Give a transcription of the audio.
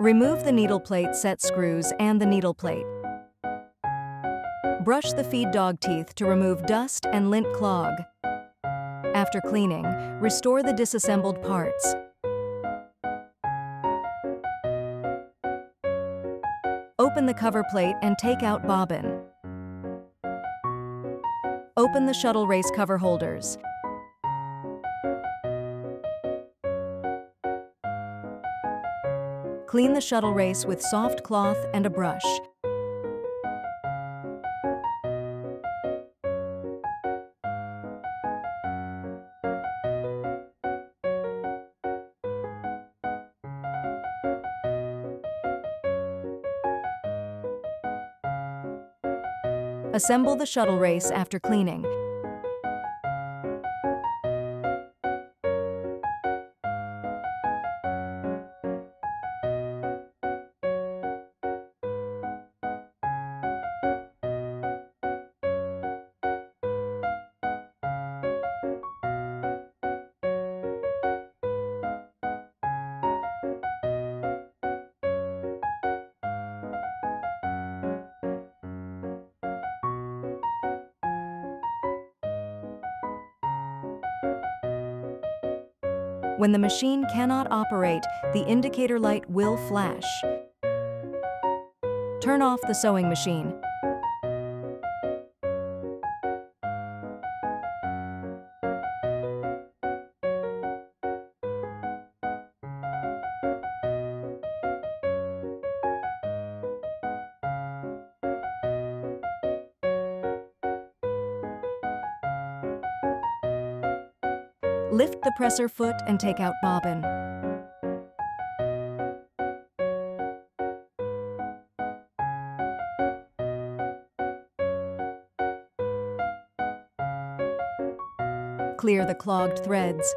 Remove the needle plate set screws and the needle plate. Brush the feed dog teeth to remove dust and lint clog. After cleaning, restore the disassembled parts. Open the cover plate and take out bobbin. Open the shuttle race cover holders. Clean the shuttle race with soft cloth and a brush. Assemble the shuttle race after cleaning. When the machine cannot operate, the indicator light will flash. Turn off the sewing machine. Lift the presser foot and take out bobbin. Clear the clogged threads.